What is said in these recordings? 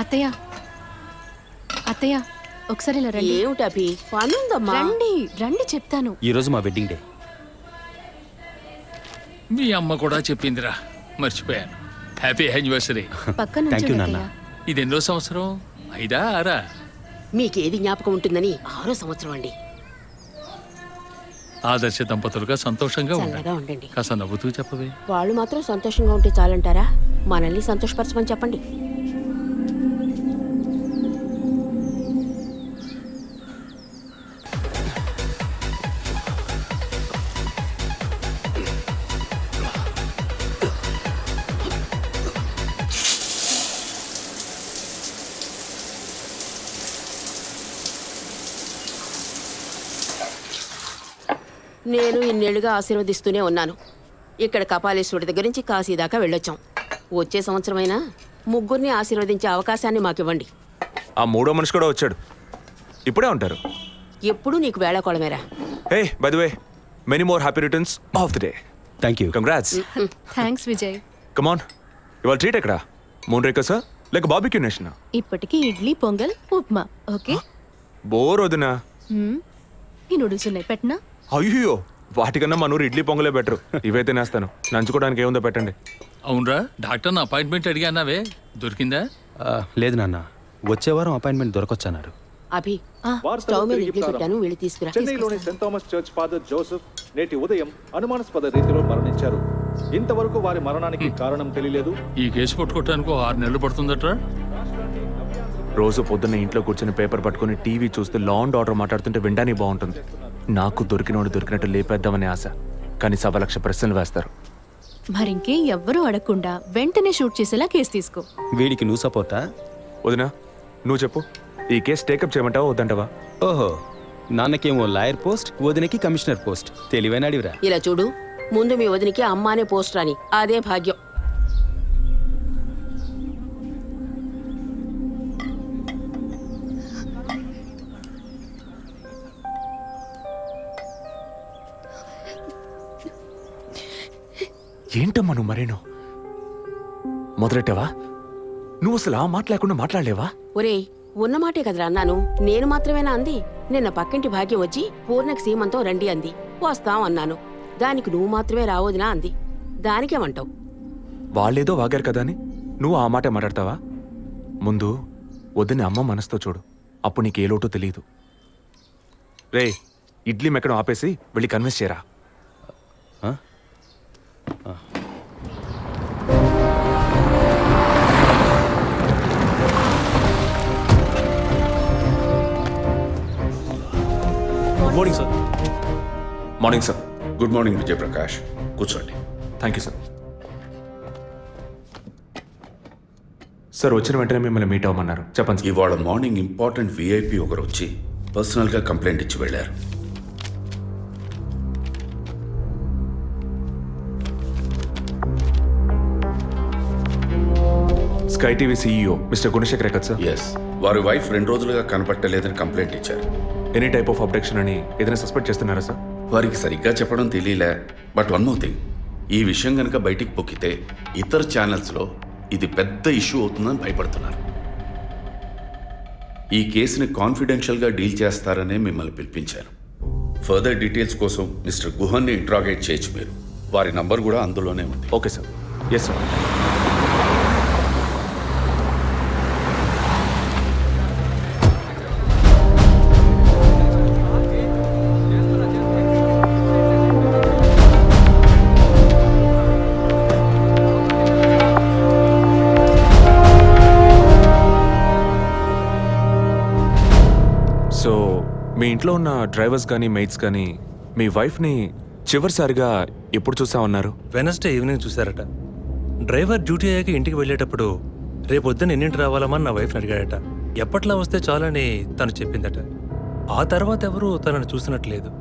అత్తయ్య అత్తయ్య ఒకసారి ఇలా రండి. ఏమిటభి పనుందమ్మా? రండి రండి చెప్తాను. ఈరోజు మా వెడ్డింగ్ డే. మీ అమ్మ కూడా చెప్పిందిరా, మర్చిపోయాను. Happy anniversary. పక్కన Thank you, నాన్న. ఇది ఎన్నో సంవత్సరం? 5ఆ 6ఆ? మీకేది జ్ఞాపకం ఉంటుందని 6వ సంవత్సరం అండి. ఆదర్శ దంపతులుగా సంతోషంగా చల్లగా ఉండండి. ఉండండి. కాస్త నవ్వుతూ చెప్పవే. వాళ్ళు మాత్రం సంతోషంగా ఉంటే చాలంటారా? మనల్ని సంతోషపరచమని చెప్పండి. నేను ఇన్నేళ్లుగా ఆశీర్వదిస్తూనే ఉన్నాను. ఇక్కడ కపాలేశ్వరుడి దగ్గర నుంచి కాశీ దాకా వెళ్ళొచ్చాం. వచ్చే సంవత్సరమైనా ముగ్గురిని ఆశీర్వదించే అవకాశాన్ని మాకివ్వండి. ఆ మూడో మనిషి కూడా వచ్చాడు. ఇప్పుడే ఉంటారు. ఎప్పుడూ నీకు వేళాకోళమేరా. Hey by the way, many more happy returns of the day. Thank you. Congrats. Thanks Vijay. Come on, ఇవాళ ట్రీట్ ఎక్కడ? మూన్ రేకసా లేక బాబిక్యూ నేషనా? ఇప్పటికి ఇడ్లీ పొంగల్ ఉప్మా. ఓకే. బోర్ వదినా. ఈ నూడిల్స్ ఉన్నాయి, పెట్టనా? అయ్యో, వాటికన్నా మన ఊరు ఇడ్లీ పొంగలే బెటర్. ఇవైతే నేస్తాను. నంచుకోవడానికి ఏముందో పెట్టండి. అవునరా, డాక్టర్ అపాయింట్మెంట్ అడిగానావే, దొరికిందా? లేదు నాన్న, వచ్చే వారం అపాయింట్మెంట్ దొరకొచ్చన్నారు. అభి, స్టవ్ మీద ఇడ్లీ పెట్టాను, వెళ్ళి తీసుకురా. చెన్నైలోని Saint Thomas church father Joseph నేటి ఉదయం అనుమానాస్పద రీతిలో మరణించారు. ఇంతవరకు వారి మరణానికి కారణం తెలియలేదు. ఈ కేసు పట్టుకోవటానికి 6 నెలలు పడుతుందట్రా. రోజు పొద్దున్న ఇంట్లో కూర్చొని పేపర్ పట్టుకుని టీవీ చూస్తే లా అండ్ ఆర్డర్ మాట్లాడుతుంటే వినడానికి బాగుంటుంది. నాకు దొరికినోడు దొరికినట్టు లేపేద్దామనే ఆశ, కానీ 1,00,000 ప్రశ్నలు వేస్తారు. మరింకే ఎవ్వరూ అడగకుండా వెంటనే షూట్ చేసేలా కేసు తీసుకో. వీడికి నువ్వు సపోర్టా? వదినా, నువ్వు చెప్పు, ఈ కేసు టేకప్ చేయమంటావా వద్దంటావా? ఓహో, నాన్నకేమో లాయర్ పోస్ట్, వదినకి కమిషనర్ పోస్ట్. తెలివైన అడివిరా. ఇలా చూడు, ముందు మీ వదినికి అమ్మ అనే పోస్ట్ రాని, అదే భాగ్యం. ఏంటమ్మా నువ్వు మరేనో మొదలెట్టావా? నువ్వు అసలు ఆ మాట లేకుండా మాట్లాడలేవా? ఒరేయ్, ఉన్నమాటే కదరా అన్నాను. నేను మాత్రమేనా అంది? నిన్న పక్కింటి భాగ్యం వచ్చి పూర్ణకి సీమంతం రండి అంది. వస్తాం అన్నాను. దానికి నువ్వు మాత్రమే రావోదినా అంది. దానికేమంటావు? వాళ్ళేదో వాగారు కదా అని నువ్వు ఆ మాట మాట్లాడతావా? ముందు వద్దని అమ్మ మనసుతో చూడు, అప్పుడు నీకు ఏ లోటో తెలియదు. రే, ఇడ్లీ మెక్కడం ఆపేసి వెళ్ళి కన్విన్స్ చేయరా. Morning sir. Morning sir. Good morning Vijayprakash, కూర్చోండి. Thank you sir. సార్, వచ్చిన వెంటనే మిమ్మల్ని మీట్ అవ్వమన్నారు. చెప్పండి సార్. ఇవాళ మార్నింగ్ ఇంపార్టెంట్ విఐపి ఒకరు వచ్చి పర్సనల్గా కంప్లైంట్ ఇచ్చి వెళ్ళారు. Sky TV CEO mister Gunasekhar కదా సార్? ఎస్, వారి వైఫ్ 2 రోజులుగా కనపట్టలేదని కంప్లైంట్ ఇచ్చారు. ఎనీ టైప్ ఆఫ్ అబ్డక్షన్ అని ఏదైనా సస్పెక్ట్ చేస్తున్నారా సార్? వారికి సరిగ్గా చెప్పడం తెలియలే. బట్ వన్ మోర్ థింగ్, ఈ విషయం కనుక బయటికి పొక్కితే ఇతర ఛానల్స్లో ఇది పెద్ద ఇష్యూ అవుతుందని భయపడుతున్నారు. ఈ కేసుని కాన్ఫిడెన్షియల్గా డీల్ చేస్తారనే మిమ్మల్ని పిలిపించారు. ఫర్దర్ డీటెయిల్స్ కోసం మిస్టర్ గుహన్ని ఇంట్రాగేట్ చేయొచ్చు మీరు. వారి నంబర్ కూడా అందులోనే ఉంది. Okay sir. Yes sir. So మీ ఇంట్లో ఉన్న డ్రైవర్స్ కానీ మెయిట్స్ కానీ మీ వైఫ్ని చివరిసారిగా ఎప్పుడు చూసా ఉన్నారు? వెనస్డే ఈవినింగ్ చూశారట. డ్రైవర్ డ్యూటీ అయ్యాక ఇంటికి వెళ్ళేటప్పుడు రేపొద్దున ఎన్నింటి రావాలమని నా వైఫ్ని అడిగాడట. ఎప్పట్లా వస్తే చాలని తను చెప్పిందట. ఆ తర్వాత ఎవరూ తనను చూసినట్లేదు.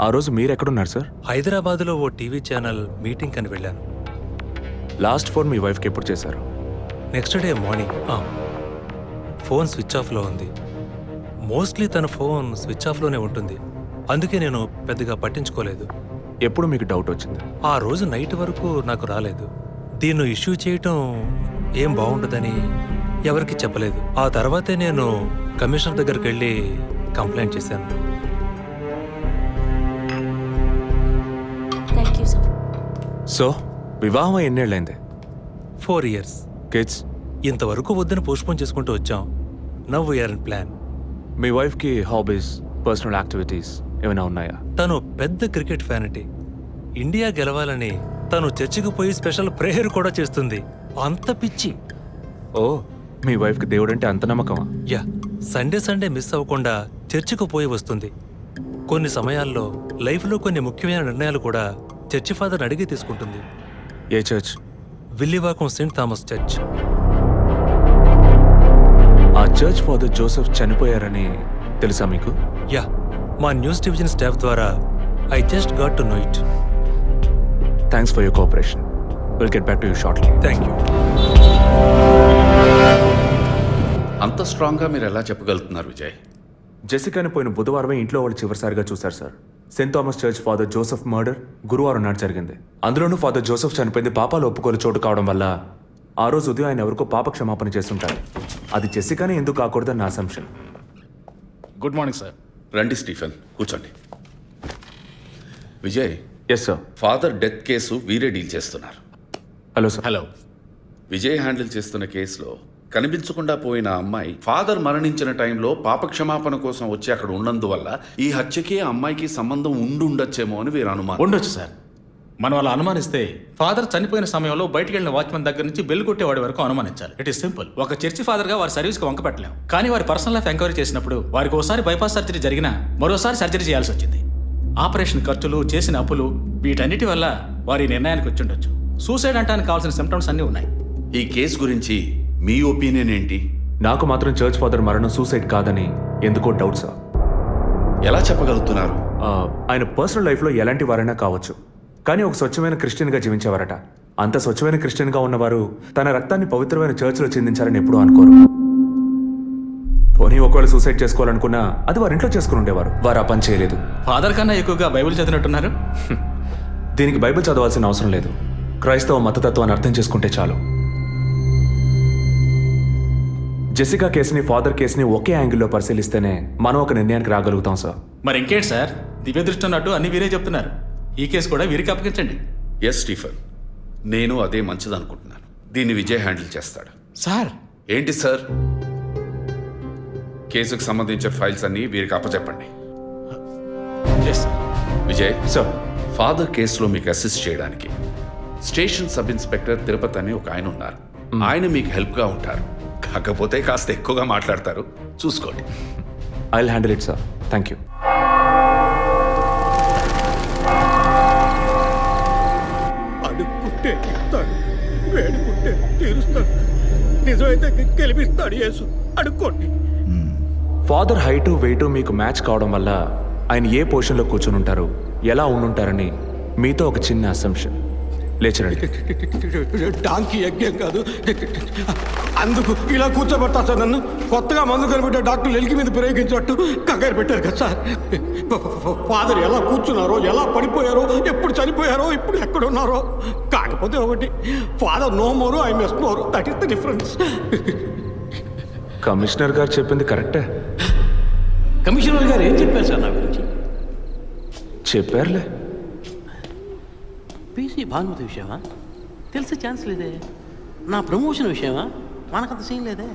ఆ రోజు మీరు ఎక్కడున్నారు సార్? హైదరాబాద్లో ఓ టీవీ ఛానల్ మీటింగ్ అని వెళ్ళాను. లాస్ట్ ఫోన్ మీ వైఫ్కి ఎప్పుడు చేశారు? Next day morning. Phone switch ఆఫ్లో ఉంది. మోస్ట్లీ తన ఫోన్ స్విచ్ ఆఫ్లోనే ఉంటుంది. అందుకే నేను పెద్దగా పట్టించుకోలేదు. ఎప్పుడు మీకు డౌట్ వచ్చింది? ఆ రోజు నైట్ వరకు నాకు రాలేదు. దీన్ని ఇష్యూ చేయటం ఏం బాగుండదని ఎవరికి చెప్పలేదు. ఆ తర్వాతే నేను కమిషనర్ దగ్గరికి వెళ్ళి కంప్లైంట్ చేశాను. Thank you sir. సో వివాహం ఎన్నేళ్ళైంది? 4 years. కిడ్స్? ఇంతవరకు వద్దని పోస్ట్పోన్ చేసుకుంటూ వచ్చాం. Now we're in plan. మీ వైఫ్కి హాబీస్, పర్సనల్ యాక్టివిటీస్ ఏమైనా ఉన్నాయా? తను పెద్ద క్రికెట్ ఫ్యానిటీ. ఇండియా గెలవాలని తను చర్చికి పోయి స్పెషల్ ప్రేయర్ కూడా చేస్తుంది. అంత పిచ్చి. ఓ, మీ వైఫ్కి దేవుడంటే అంత నమ్మకమా? యా, సండే మిస్ అవ్వకుండా చర్చికి పోయి వస్తుంది. కొన్ని సమయాల్లో లైఫ్లో కొన్ని ముఖ్యమైన నిర్ణయాలు కూడా చర్చి ఫాదర్ని అడిగి తీసుకుంటుంది. ఏ church? Villivakkam Saint Thomas church. ఆ చర్చ్ ఫాదర్ జోసెఫ్ చనిపోయారని తెలుసా మీకు? యా, మా న్యూస్ డివిజన్ స్టాఫ్ ద్వారా I just got to know it. Thanks for your cooperation. Will get back to you shortly. Thank you. అంత స్ట్రాంగ్గా మీరు ఎలా చెప్పగలుగుతున్నారు విజయ్? జెసికాని పోయిన బుధవారమే ఇంట్లో వాళ్ళు చివరిసారిగా చూశారు sir. Saint Thomas church father Joseph murder గురువారం నాడు జరిగింది. అందులోనూ ఫాదర్ జోసెఫ్ చనిపోయింది పాపాలు ఒప్పుకోలు చోటు కావడం వల్ల ఆ రోజు ఉదయం ఆయన ఎవరికో పాప క్షమాపణ చేస్తుంటారు. అది జెసికానే ఎందుకు కాకూడదని నా అసంప్షన్. Good morning sir. రండి స్టీఫెన్, కూర్చోండి. Vijay, yes sir. Father death case వీరే డీల్ చేస్తున్నారు. Hello sir. Hello. Vijay handle చేస్తున్న కేసులో కనిపించకుండా పోయిన అమ్మాయి ఫాదర్ మరణించిన టైంలో పాప క్షమాపణ కోసం వచ్చి అక్కడ ఉన్నందువల్ల ఈ హత్యకి ఆ అమ్మాయికి సంబంధం ఉండొచ్చేమో అని వీరు అనుమానం. ఉండొచ్చు సార్. మనం అలా అనుమానిస్తే ఫాదర్ చనిపోయిన సమయంలో బయటికి వెళ్ళిన వాచ్మెన్ దగ్గర నుంచి బెల్ కొట్టేవాడి వరకు అనుమానించాలి. It is simple. ఒక చర్చి ఫాదర్గా వారి సర్వీస్కి వంక పెట్టలేం. కానీ వారి పర్సనల్ లైఫ్ ఎంక్వైరీ చేసినప్పుడు వారికి ఒకసారి బైపాస్ సర్జరీ జరిగినా మరోసారి సర్జరీ చేయాల్సి వచ్చింది. ఆపరేషన్ ఖర్చులు, చేసిన అప్పులు, వీటన్నిటి వల్ల వారి నిర్ణయానికి వచ్చి ఉండొచ్చు. సూసైడ్ అంటానికి కావాల్సిన సిమ్టమ్స్ అన్నీ ఉన్నాయి. ఈ కేసు గురించి మీ ఒపీనియన్ ఏంటి? నాకు మాత్రం చర్చ్ ఫాదర్ మరణం సూసైడ్ కాదని ఎందుకో డౌట్ సార్. ఎలా చెప్పగలుగుతున్నారు? ఆయన పర్సనల్ లైఫ్లో ఎలాంటి వారైనా కావచ్చు, కానీ ఒక స్వచ్ఛమైన క్రిస్టియన్గా జీవించేవారట. అంత స్వచ్ఛమైన క్రిస్టియన్గా ఉన్నవారు తన రక్తాన్ని పవిత్రమైన చర్చ్లో చిందించాలని ఎప్పుడూ అనుకోరు. పోనీ ఒకవేళ సూసైడ్ చేసుకోవాలనుకున్నా అది వారి ఇంట్లో చేసుకుని ఉండేవారు. వారు ఆ పని చేయలేదు. ఫాదర్ కన్నా ఎక్కువగా బైబిల్ చదివినట్టున్నారు. దీనికి బైబిల్ చదవాల్సిన అవసరం లేదు. క్రైస్తవ మతతత్వాన్ని అర్థం చేసుకుంటే చాలు. జెసికా కేసుని, ఫాదర్ కేసుని ఒకే యాంగిల్లో పరిశీలిస్తేనే మనం ఒక నిర్ణయానికి రాగలుగుతాం సార్. మరి ఇంకేంటి సార్, దివ్య దృష్టి ఉన్నట్టు అన్ని వీరే చెప్తున్నారు. ఈ కేసు కూడా వీరికి అప్పగించండి. ఎస్ స్టీఫెన్, నేను అదే మంచిదనుకుంటున్నాను. దీన్ని విజయ్ హ్యాండిల్ చేస్తాడు. సార్. ఏంటి సార్? కేసుకు సంబంధించిన ఫైల్స్ అన్ని వీరికి అప్పచెప్పండి. Yes sir. Vijay sir, father కేసులో మీకు అసిస్ట్ చేయడానికి స్టేషన్ సబ్ ఇన్స్పెక్టర్ తిరుపతి అని ఒక ఆయన ఉన్నారు. ఆయన మీకు హెల్ప్గా ఉంటారు. కాకపోతే కాస్త ఎక్కువగా మాట్లాడతారు, చూసుకోండి. I will handle it sir. Thank you. అడుక్కుంటే ఇస్తాడు, వేడుకుంటే తీరుస్తాడు, నిజమైతే గెలిపిస్తాడు యేసు. అడుక్కోండి. ఫాదర్ హైటు, వెయిటు మీకు మ్యాచ్ కావడం వల్ల ఆయన ఏ పొజిషన్లో కూర్చుని ఉంటారు, ఎలా ఉండుంటారని మీతో ఒక చిన్న అసంప్షన్. లేచరండి. డాంకీ యజ్ఞం కాదు, అందుకు ఇలా కూర్చోబెడతా సార్ నన్ను. కొత్తగా మందు కనిపెట్టే డాక్టర్లు ఎలికి మీద ప్రయోగించినట్టు కంగారు పెట్టారు కదా సార్. ఫాదర్ ఎలా కూర్చున్నారో, ఎలా పడిపోయారో, ఎప్పుడు చనిపోయారో, ఇప్పుడు ఎక్కడున్నారో. కాకపోతే ఒకటి, father no more, I miss more. That is the difference. Commissioner గారు చెప్పింది కరెక్టే. కమిషనర్ గారు ఏం చెప్పారు సార్ నా గురించి? చెప్పారులే. పీసీ భానుమతి విషయమా? తెలిసే ఛాన్స్ లేదే. నా ప్రమోషన్ విషయమా? మనకంత సీన్ లేదే.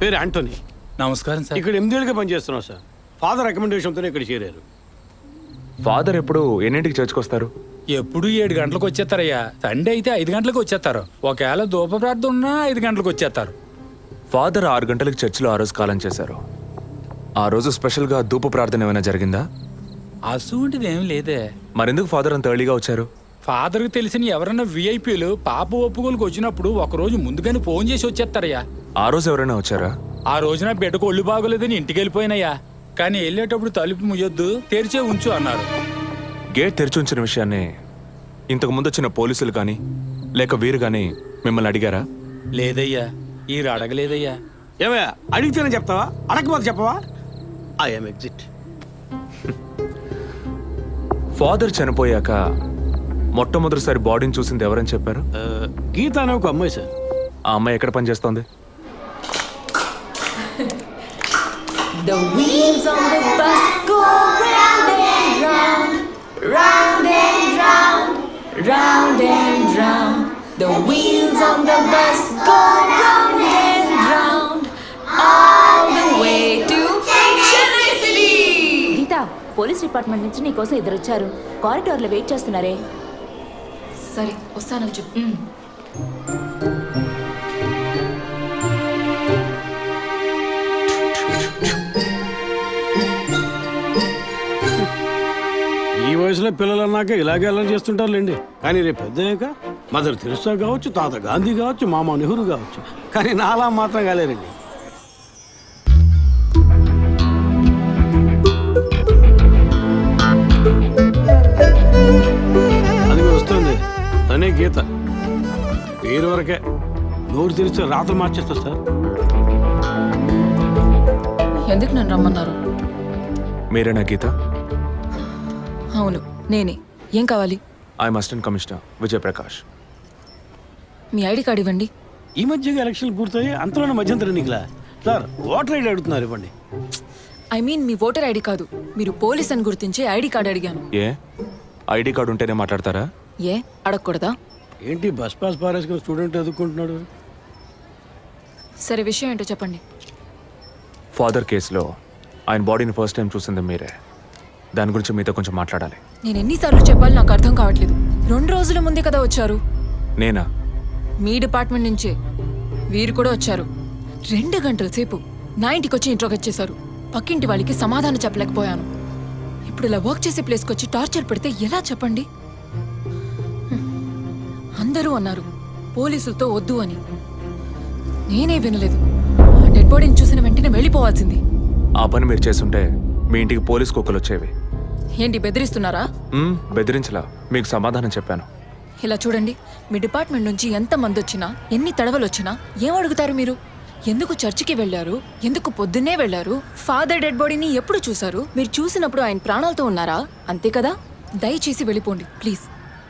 పేరు యాంటోనీ. నమస్కారం సార్. ఇక్కడ 8 ఏళ్ళుగా పనిచేస్తున్నాం సార్. ఫాదర్ రికమెండేషన్తోనే ఇక్కడ చేరారు. ఫాదర్ ఎప్పుడు ఎన్నింటికి చర్చ్కి వస్తారు? ఎప్పుడు 7 గంటలకు వచ్చేస్తారయ్యా. సండే అయితే 5 గంటలకు వచ్చేస్తారు. ఒకవేళ ధూప ప్రార్థన ఉన్నా 5 గంటలకు వచ్చేస్తారు. ఫాదర్ 6 గంటలకు చర్చిలో ఆ రోజు కాలం చేశారు. ఆ రోజు స్పెషల్గా ధూప ప్రార్థన ఏమైనా జరిగిందా? అసువంటిది ఏం లేదే. మరెందుకు ఫాదర్ అంత ఎర్లీగా వచ్చారు? ఫాదర్కి తెలిసిన ఎవరన్నా విఐపీలు పాప ఒప్పుకోలకు వచ్చినప్పుడు ఒకరోజు ముందుగానే ఫోన్ చేసి వచ్చేస్తారయ్యా. ఆ రోజు ఎవరైనా వచ్చారా? ఆ రోజున బిడ్డకు ఒళ్ళు బాగోలేదని ఇంటికి వెళ్ళిపోయినయ్యా. కానీ వెళ్ళేటప్పుడు తలుపు ముయ్యొద్దు, తెరిచే ఉంచు అన్నారు. గేట్ తెరిచి ఉంచిన విషయాన్ని ఇంతకు ముందు వచ్చిన పోలీసులు కానీ లేక వీరు కానీ మిమ్మల్ని అడిగారా? లేదయ్యా, ఈ అడగలేదయ్యా. ఏమయ్యా అడిగితేనే చెప్తావా, అడగకపోతే చెప్పవా? I'm exit. ఫాదర్ చనిపోయాక మొట్టమొదటిసారి బాడీని చూసింది ఎవరని చెప్పారు? గీత అనే ఒక అమ్మాయి సార్. ఆ అమ్మాయి ఎక్కడ పనిచేస్తోంది? The wheels on the bus go round and round, round and round, round and round. The wheels on the bus go round and round, all the way to Chennai City. Geeta, police department నుంచి నీకోసం ఇద్దరు వచ్చారు. కారిడార్లో wait చేస్తున్నారే. సరే వస్తానని చెప్పు. ఈ వయసులో పిల్లలు అన్నాక ఇలాగే అల్లరి చేస్తుంటారులేండి. కానీ రేపు పెద్దయ్యాక మదర్ తెరిసా కావచ్చు, తాత గాంధీ కావచ్చు, మామ నెహ్రూ కావచ్చు. కానీ నాలా మాత్రం కాలేరండి. అది వస్తుంది తనే గీత. పేరు వరకే, నోరు తెరిస్తే రాత్రి మార్చేస్తా సార్. ఎందుకు నన్ను రమ్మన్నారు? మీరేనా గీత? అవును నేనే. ఏం కావాలి? I'm assistant commissioner Vijay Prakash. Me ID card ఇవ్వండి. ఈ మధ్యగా ఎలక్షన్లు పూర్తయి అంతలోనే మధ్యంతర ఎన్నికలా సార్? ఓటర్ ఐడి అడుగుతున్నారు, ఇవ్వండి. I mean me voter ID కాదు, మీరు పోలీస్ అని గుర్తించే ఐడి కార్డ్ అడిగాను. ఏ ఐడి కార్డు ఉంటేనే మాట్లాడతారా? ఏ అడగకూడదా? ఏంటి బస్ పాస్ పారేసుకుని స్టూడెంట్ ఎదుర్కొంటున్నాడు? సరే విషయం ఏంటో చెప్పండి. ఫాదర్ కేసులో ఆయన బాడీని ఫస్ట్ టైం చూసింది మీరే. దాని గురించి మీతో కొంచెం మాట్లాడాలి. నేను ఎన్నిసార్లు చెప్పాలి, నాకు అర్థం కావట్లేదు. 2 రోజుల ముందే కదా వచ్చారు. నేనా? మీ డిపార్ట్మెంట్ నుంచే వీరు కూడా వచ్చారు. 2 గంటల సేపు నా ఇంటికి వచ్చి ఇంట్రోగేట్ చేశారు. పక్కింటి వాళ్ళకి సమాధానం చెప్పలేకపోయాను. ఇప్పుడు ఇలా వర్క్ చేసే ప్లేస్కి వచ్చి టార్చర్ పెడితే ఎలా చెప్పండి? అందరూ అన్నారు పోలీసులతో వద్దు అని. నేనే వినలేదు. డెడ్ బాడీని చూసిన వెంటనే వెళ్ళిపోవాల్సింది. ఆ పని మీరు చేస్తుంటే మీ ఇంటికి పోలీస్ కుక్కలు వచ్చేవి. ఏంటి బెదిరిస్తున్నారా? బెదిరించలా, మీకు సమాధానం చెప్పాను. ఇలా చూడండి, మీ డిపార్ట్మెంట్ నుంచి ఎంత మంది వచ్చినా, ఎన్ని తడవలు వచ్చినా ఏం అడుగుతారు మీరు? ఎందుకు చర్చికి వెళ్ళారు? ఎందుకు పొద్దున్నే వెళ్ళారు? ఫాదర్ డెడ్ బాడీని ఎప్పుడు చూశారు? మీరు చూసినప్పుడు ఆయన ప్రాణాలతో ఉన్నారా? అంతే కదా. దయచేసి వెళ్ళిపోండి ప్లీజ్.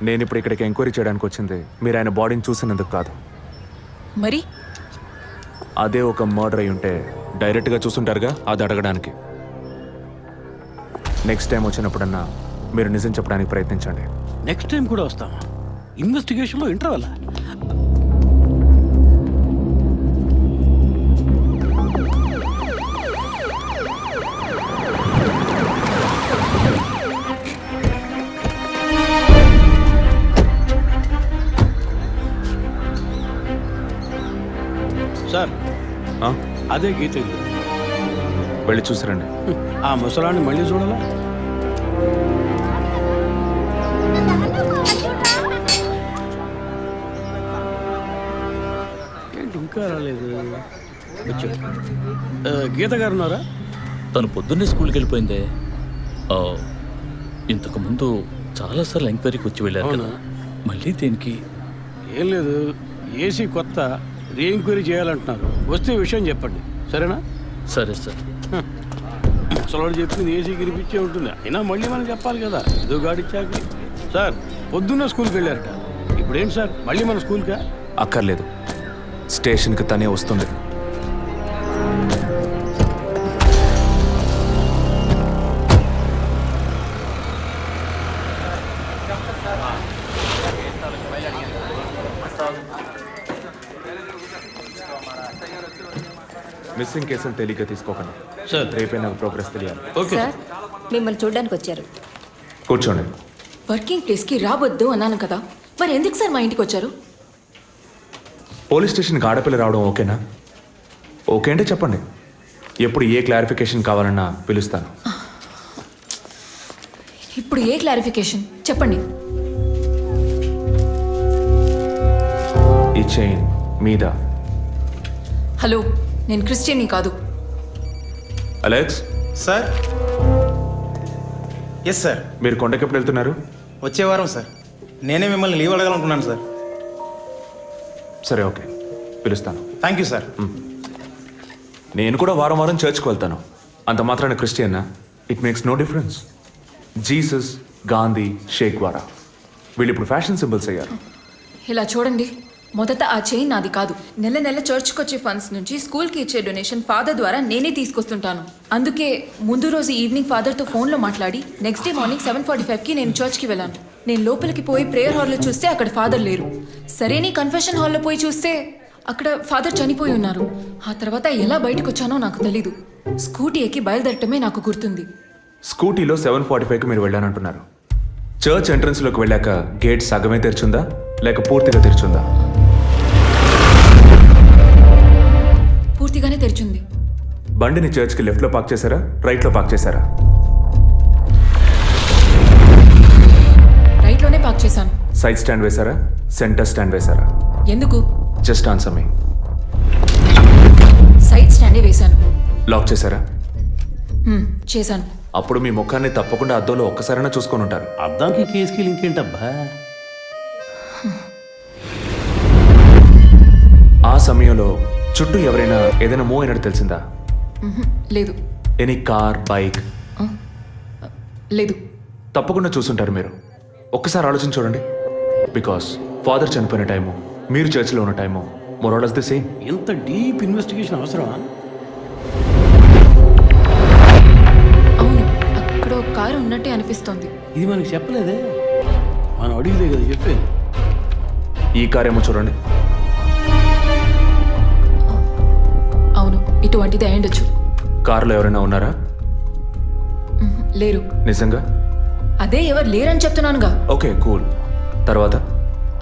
నేను ఇప్పుడు ఇక్కడికి ఎంక్వైరీ చేయడానికి వచ్చింది మీరు ఆయన బాడీని చూసినందుకు కాదు. మరి అదే ఒక మర్డర్ అయి ఉంటే డైరెక్ట్గా చూసుంటారుగా, అది అడగడానికి. నెక్స్ట్ టైం వచ్చినప్పుడన్నా మీరు నిజం చెప్పడానికి ప్రయత్నించండి. నెక్స్ట్ టైం కూడా వస్తామా? ఇన్వెస్టిగేషన్లో ఇంటర్వల్. సార్ అదే గీత ఇల్లు. వెళ్ళి చూసిరండి. ఆ ముసలాన్ని మళ్ళీ చూడాలా? ఏంటి ఇంకా రాలేదు? గీత గారు ఉన్నారా? తను పొద్దున్నే స్కూల్కి వెళ్ళిపోయిందే. ఇంతకు ముందు చాలాసార్లు ఎంక్వైరీకి వచ్చి వెళ్ళారు కదా, మళ్ళీ దేనికి? ఏం లేదు, ఏసీ కొత్త రీ ఎంక్వైరీ చేయాలంటున్నారు. వస్తే విషయం చెప్పండి, సరేనా? సరే సార్. ముసలాడు చెప్పింది ఏసీ గిరిపించే ఉంటుంది. అయినా మళ్ళీ మనం చెప్పాలి కదా, ఏదో గాడిచ్చాక. సార్ పొద్దున్న స్కూల్కి వెళ్ళారట, ఇప్పుడేంటి సార్ మళ్ళీ మన స్కూల్కా? అక్కర్లేదు, స్టేషన్కి తనే వస్తుంది. మిస్ మిస్సింగ్ కేసులు తేలిగ్గా తీసుకోకండి. సార్. రేపే నాకు ప్రోగ్రెస్ తెలియాలి. ఓకే సార్ మిమ్మల్ని చూడడానికి వచ్చారు. కూర్చోండి. వర్కింగ్ ప్లేస్కి రావద్దు అన్నాను కదా, మరి ఎందుకు సార్ మా ఇంటికి వచ్చారు? పోలీస్ స్టేషన్కి ఆడపిల్ల రావడం ఓకేనా? ఓకే అంటే చెప్పండి. ఎప్పుడు ఏ క్లారిఫికేషన్ కావాలన్నా పిలుస్తాను. ఇప్పుడు ఏ క్లారిఫికేషన్ చెప్పండి. ఈ చైన్ మీద. హలో, నేను క్రిస్టియన్ని కాదు. Alex, sir. Yes sir. మీరు కొండకి ఎప్పుడు వెళ్తున్నారు? వచ్చే వారం సార్. నేనే మిమ్మల్ని లీవ్ అడగాలనుకున్నాను సార్. సరే, ఓకే, పిలుస్తాను. Thank you sir. నేను కూడా వారం వారం చర్చ్కి వెళ్తాను. అంత మాత్రాన క్రిస్టియన్నా? It makes no difference. Jesus, Gandhi, Sheikh వారా వీళ్ళు ఇప్పుడు ఫ్యాషన్ సింబల్స్ అయ్యారు. ఇలా చూడండి, మొదట ఆ చైన్ నాది కాదు. నెల నెల చర్చ్కి వచ్చే ఫండ్స్ నుంచి స్కూల్కి ఇచ్చే డొనేషన్ ఫాదర్ ద్వారా నేనే తీసుకొస్తుంటాను. అందుకే ముందు రోజు ఈవినింగ్ ఫాదర్తో ఫోన్లో మాట్లాడి నెక్స్ట్ డే మార్నింగ్ 7:45కి నేను చర్చ్కి వెళ్ళాను. నేను లోపలికి పోయి ప్రేయర్ హాల్లో చూస్తే అక్కడ ఫాదర్ లేరు. సరే, నీ కన్ఫెషన్ హాల్లో పోయి చూస్తే అక్కడ ఫాదర్ చనిపోయి ఉన్నారు. ఆ తర్వాత ఎలా బయటకు వచ్చానో నాకు తెలీదు. స్కూటీ ఎక్కి బయలుదేరటమే నాకు గుర్తుంది. స్కూటీలో 7:45కి మీరు వెళ్ళానంటున్నారు. చర్చ్ ఎంట్రన్స్లోకి వెళ్ళాక గేట్ సగమే తెరిచుందా లేక పూర్తిగా తెరిచుందా? పూర్తిగానే తెరిచింది. బండిని చర్చ్కి లెఫ్ట్లో పార్క్ చేశారా, రైట్లో పార్క్ చేశారా? రైట్లోనే పార్క్ చేశాను. సైడ్ స్టాండ్ వేశారా, సెంటర్ స్టాండ్ వేశారా? ఎందుకు? జస్ట్ ఆన్సర్ మీ. సైడ్ స్టాండే వేశాను. లాక్ చేశారా? చేశాను. అప్పుడు మీ ముఖాన్ని తప్పకుండా అద్దంలో ఒక్కసారైనా చూసుకొని ఉంటారు. అద్దానికి కేసుకి లింక్ ఏంటబ్బా? ఆ సమయంలో చుట్టూ ఎవరైనా ఏదైనా మూవ్ అయినట్టు తెలిసిందా? లేదు. Any car, bike? లేదు. తప్పకుండా చూసుంటారు మీరు. ఒక్కసారి ఆలోచించి చూడండి. బికాస్ ఫాదర్ చనిపోయిన టైము, మీరు చర్చిలో ఉన్న టైము మోరాలస్ ది సేమ్. ఎంత డీప్ ఇన్వెస్టిగేషన్ అవసరమా? అవును, అక్కడ ఒక కారు ఉన్నట్టే అనిపిస్తోంది. ఇది మనకి చెప్పలేదే, మనం అడిగితే కదా చెప్పేది. ఈ కార్ ఏమో చూడండి. అవును, ఇటువంటిది అయ్యుండొచ్చు. కారులో ఎవరైనా ఉన్నారా? లేరు. నిజంగా? అదే ఎవరు లేరని చెప్తున్నానుగా. Okay, cool. తర్వాత?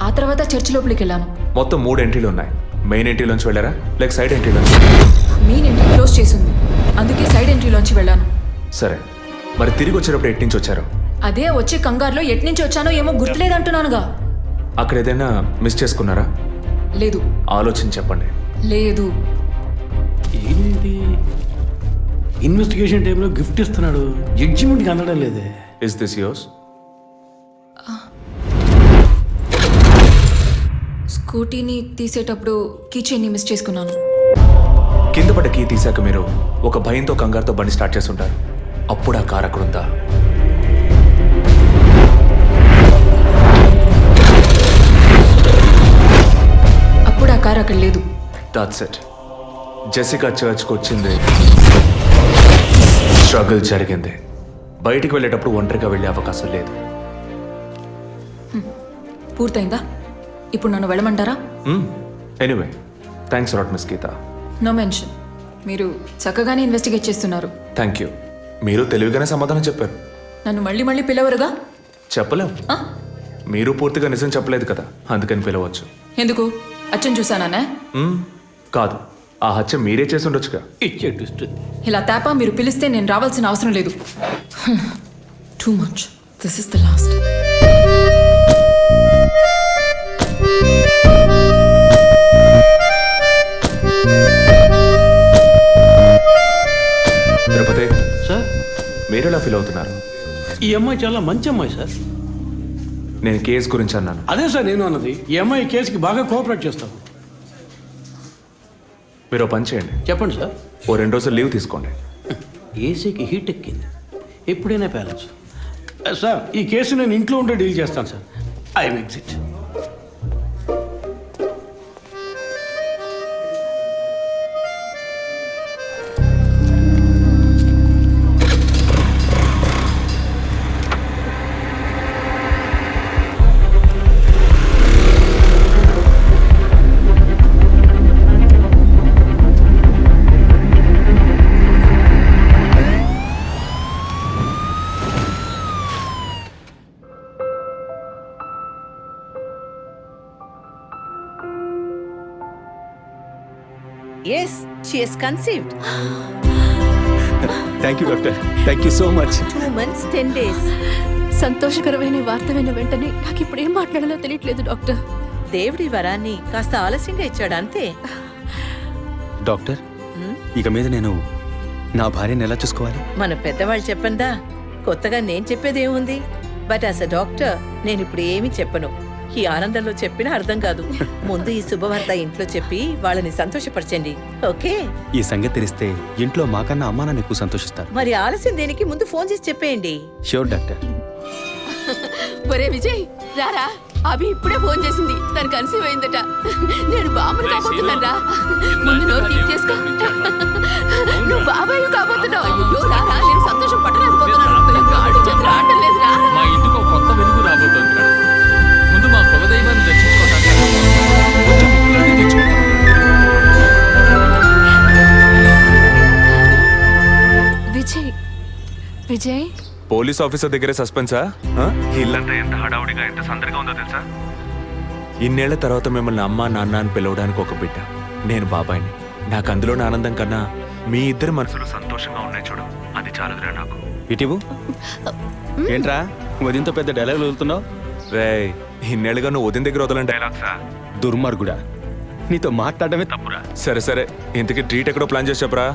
ఆ తర్వాత చర్చి లోపలికి వెళ్ళాను. మొత్తం 3 ఎంట్రీలు ఉన్నాయి. మెయిన్ ఎంట్రీలోంచి వెళ్ళారా లేక సైడ్ ఎంట్రీలోంచి? మెయిన్ ఎంట్రీ క్లోజ్ చేసింది, అందుకే సైడ్ ఎంట్రీలోంచి వెళ్ళాను. సరే, మరి తిరిగి వచ్చేటప్పుడు ఎటు నుంచి వచ్చారు? అదే వచ్చే కంగారులో ఎట్నుంచి వచ్చానో ఏమో గుర్తులేదంటున్నానుగా. అక్కడ ఏదైనా మిస్ చేసుకున్నారా? లేదు. ఆలోచించి చెప్పండి. లేదు. ఏంటి ఇన్వెస్టిగేషన్ టైంలో గిఫ్ట్ ఇస్తున్నాడు, జడ్జిమెంట్కి అందడం లేదే. Is this yours? స్కూటీని తీసేటప్పుడు కీచైన్ని మిస్ చేసుకున్నాను. కింద పడ్డ కీ తీసాక మీరు ఒక భయంతో కంగారుతో బండి స్టార్ట్ చేస్తుంటారు. అప్పుడు ఆ కార్ అక్కడుందా? అప్పుడు ఆ కారు అక్కడ లేదు. That's it. జెసికా చర్చ్కి వచ్చింది, స్ట్రగుల్ జరిగింది. బయటికి వెళ్ళేటప్పుడు ఒంటరిగా వెళ్ళే అవకాశం లేదు. పూర్తయిందా? ఇప్పుడు నన్ను వెళ్ళమంటారా? Anyway, thanks lot miss Geetha. No mention. మీరు చక్కగానే ఇన్వెస్టిగేట్ చేస్తున్నారు. Thank you. మీరు తెలివిగానే సమాధానం చెప్పారు. నన్ను మళ్ళీ మళ్ళీ పిలవరుగా? చెప్పలేం. మీరు పూర్తిగా నిజం చెప్పలేదు కదా, అందుకని పిలవచ్చు. ఎందుకు? అచ్చం చూసానా? కాదు, ఆ హత్య మీరే చేసి ఉండొచ్చుగా. ఇచ్చే ట్విస్ట్. ఇలా తేపా మీరు పిలిస్తే నేను రావాల్సిన అవసరం లేదు. Too much. This is the last. Tirupati sir, మీరు ఎలా ఫీల్ అవుతున్నారు? ఈ అమ్మాయి చాలా మంచి అమ్మాయి సార్. నేను కేసు గురించి అన్నాను. అదే సార్ నేను అన్నది. ఈ అమ్మాయి కేసుకి బాగా కోఆపరేట్ చేస్తాం. మీరు పని చేయండి. చెప్పండి సార్. ఓ 2 రోజులు లీవ్ తీసుకోండి. ఏసీకి హీట్ ఎక్కింది, ఎప్పుడైనా ప్యాలెన్స్. సార్, ఈ కేసు నేను ఇంట్లో ఉంటే డీల్ చేస్తాను sir. I'm exit. Yes she has conceived. Thank you doctor, thank you so much. 2 months 10 days. సంతోషకరమైన వార్త విన్న వెంటనే నాకు ఇప్పుడు ఏం మాట్లాడాలో తెలియట్లేదు డాక్టర్. దేవుడి వరాన్ని కాస్త ఆలస్యంగా ఇచ్చాడు అంతే. డాక్టర్, ఇక మీద నేను నా భార్యను ఎలా చూసుకోవాలి? మన పెద్దవాళ్ళు చెప్పందా, కొత్తగా నేను చెప్పేదేముంది? బట్ యాజ్ అ డాక్టర్ నేను ఇప్పుడు ఏమీ చెప్పను. ఈ ఆనందంలో చెప్పినా అర్థం కాదు. ముందు ఈ శుభవార్త ఇంట్లో చెప్పి వాళ్ళని సంతోషపరచండి, ఓకే? ఈ సంగతి తెలిస్తే ఇంట్లో మాకన్నా అమ్మా నాన్న ఎక్కువ సంతోషిస్తారు. మరి ఆలస్యం దేనికి, ముందు ఫోన్ చేసి చెప్పేయండి. Sure doctor. ఒరే విజయ్ రారా, అభి ఇప్పుడే ఫోన్ చేసింది, తను కన్సీవ్ అయిందట. నేను బాబుని కాబోతున్నారా, ముందు నోరు తీపి చేసుకో. నువ్వు బాబాయ్ కాబోతున్నావు. అయ్యో రారా, నేను సంతోషం పట్టలేకపోతున్నాను. ఆడు చేతులు ఆడటం లేదు రా. మా ఇంటికి ఒక కొత్త వెలుగు రాబోతోంది మేడం. ముందు మా కులదైవాన్ని దర్శించుకోవడానికి కొంచెం ముక్కులన్నీ తెచ్చుకుంటాం. విజయ్ విజయ్ పోలీస్ ఆఫీసర్ దగ్గరే సస్పెన్సా? ఇల్లంతా ఎంత హడావుడిగా ఎంత సందడిగా ఉందో తెలుసా? ఇన్నేళ్ల తర్వాత మిమ్మల్ని అమ్మా నాన్న అని పిలవడానికి ఒక బిడ్డ. నేను బాబాయిని. నాకు అందులోని ఆనందం కన్నా మీ ఇద్దరు మనసులు సంతోషంగా ఉన్నాయి చూడు, అది చాలదురా నాకు. ఇటీవు ఏంట్రా వదినతో పెద్ద డైలాగ్ వదులుతున్నావు? రే, ఇన్నేళ్ళుగా నువ్వు ఉదయం దగ్గర వదలని డైలాగ్సా? దుర్మార్గుడా, నీతో మాట్లాడమే తప్పురా. సరే సరే, ఇంతకీ ట్రీట్ ఎక్కడో ప్లాన్ చేసి చెప్పరా.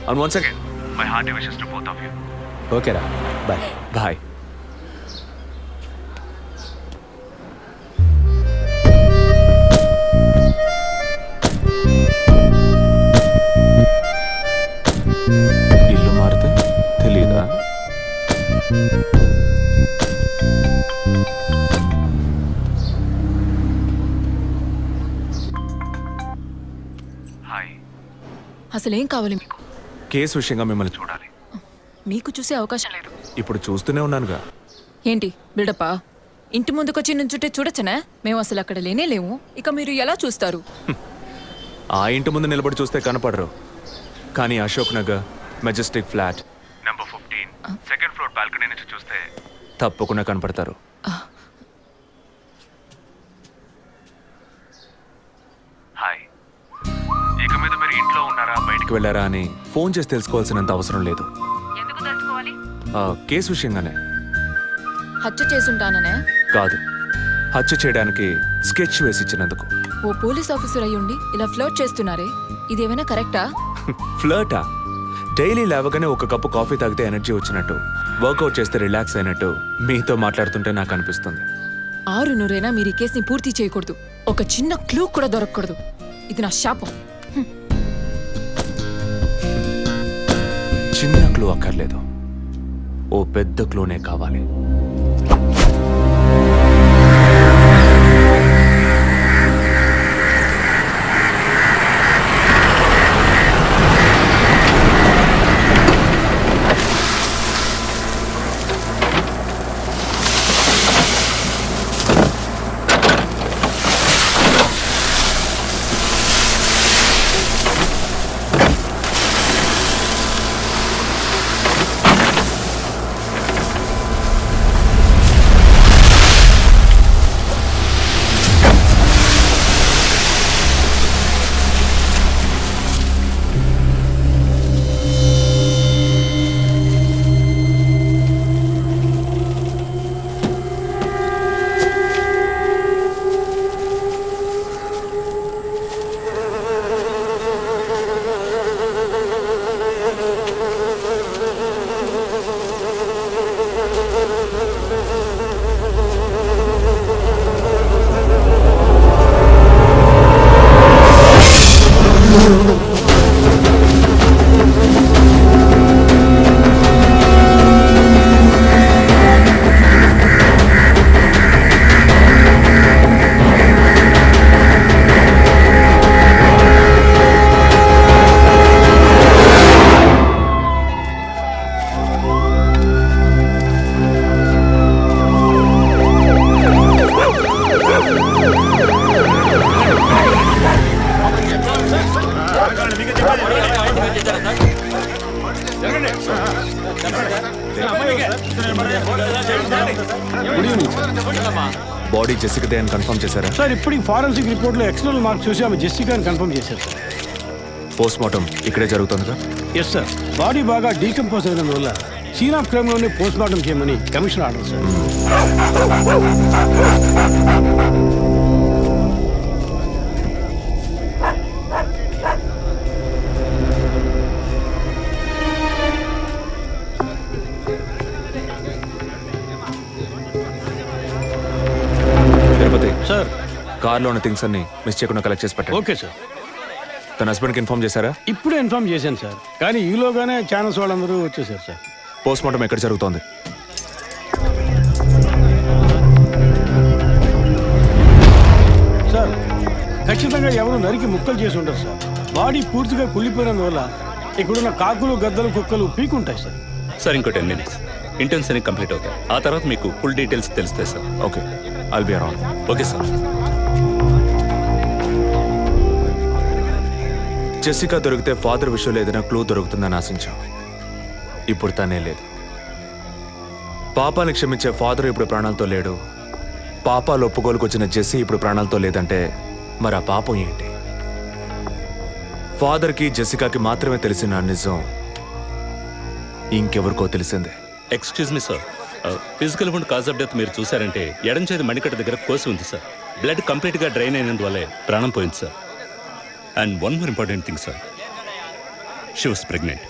And once again my hearty wishes to both of you. ఓకేరా, బాయ్. బాయ్. ఇల్లు మారితే తెలీదా? అసలేం కావాలి? కేసు విషయంగా మిమ్మల్ని చూడాలి. మీకు చూసే అవకాశం లేదు. ఇప్పుడు చూస్తూనే ఉన్నానుగా. ఏంటి బిల్డప్పా? ఇంటి ముందుకొచ్చి నుంచుంటే చూడొచ్చనా? మేము అసలు అక్కడ లేనే లేము. ఇక మీరు ఎలా చూస్తారు? ఆ ఇంటి ముందు నిలబడి చూస్తే కనపడరు, కానీ Ashok Nagar Majestic flat number 15 second floor balcony నుంచి చూస్తే తప్పకుండా కనపడతారు. హాయ్. ఇక మీద మీరు ఇంట్లో ఉన్నారా బయటికి వెళ్ళారా అని ఫోన్ చేసి తెలుసుకోవాల్సినంత అవసరం లేదు. కేసు విషయంగానే. హత్య చేసుంటాననే కాదు, హత్య చేయడానికి స్కెచ్ వేసి ఇచ్చినందుకు. ఓ పోలీస్ ఆఫీసర్ అయ్యుండి ఇలా ఫ్లర్ట్ చేస్తున్నారే, ఇదేమైనా కరెక్టా? ఫ్లర్టా? డైలీ లేవగానే ఒక కప్పు కాఫీ తాగితే ఎనర్జీ వచ్చినట్టు, వర్కౌట్ చేస్తే రిలాక్స్ అయినట్టు మీతో మాట్లాడుతుంటే నాకు అనిపిస్తుంది. 6 మీరు ఈ కేసుని పూర్తి చేయకూడదు. ఒక చిన్న క్లూ కూడా దొరకకూడదు. ఇది నా శాపం. చిన్న క్లూ అక్కర్లేదు, ఓ పెద్ద క్లూనే కావాలి. బాడీ జెసికాదే అని కన్ఫర్మ్ చేశారా? సార్ ఇప్పుడు ఫారెన్సిక్ రిపోర్ట్లో ఎక్స్టర్నల్ మార్క్స్ చూసి ఆమె జెసికా అని కన్ఫర్మ్ చేశారు సార్. పోస్ట్ మార్టం ఇక్కడే జరుగుతుందిగా? ఎస్ సార్, బాడీ బాగా డీకంపోజ్ అయినందువల్ల సీన్ ఆఫ్ క్రైమ్లోనే పోస్ట్ మార్టం చేయమని commission order sir. Tirupati sir కార్లో ఉన్న థింగ్స్ అన్ని మిస్ చేయకుండా కలెక్ట్ చేసి పెట్టండి. Okay sir. తన హస్బెండ్కి ఇన్ఫార్మ్ చేశారా? ఇప్పుడే ఇన్ఫార్మ్ చేశాను సార్, కానీ ఈలోగానే ఛానల్స్ వాళ్ళందరూ వచ్చేసారు సార్. పోస్ట్ మార్టం ఎక్కడ జరుగుతోంది? సార్ ఖచ్చితంగా ఎవరు నరికి ముక్కలు చేసి ఉంటారు సార్. బాడీ పూర్తిగా కుళ్ళిపోయినందువల్ల ఇక్కడున్న కాకులు గద్దలు కుక్కలు పీకుంటాయి సార్. సార్ ఇంకో 10 minutes ఇంటర్న్స్ అన్ని కంప్లీట్ అవుతాయి. ఆ తర్వాత మీకు ఫుల్ డీటెయిల్స్ తెలుస్తాయి sir. Okay, I'll be around. Okay sir. Jessica దొరికితే ఫాదర్ విషయంలో ఏదైనా క్లూ దొరుకుతుందని ఆశించాం. ఇప్పుడు తనే లేదు. పాపాన్ని క్షమించే ఫాదర్ ఇప్పుడు ప్రాణాలతో లేడు. పాపాలు ఒప్పుకోలుకు వచ్చిన జెస్సీ ఇప్పుడు ప్రాణాలతో లేదంటే మరి ఆ పాపం ఏంటి? ఫాదర్కి జెసికాకి మాత్రమే తెలిసిన నిజం ఇంకెవరికో తెలిసిందే. Excuse me sir, physical wound cause of death మీరు చూసారంటే ఎడం చేతి మణికట్ట దగ్గర కోసి ఉంది సార్. బ్లడ్ కంప్లీట్గా డ్రైన్ అయినందువల్లే ప్రాణం పోయింది sir. And one more important thing sir, she was pregnant.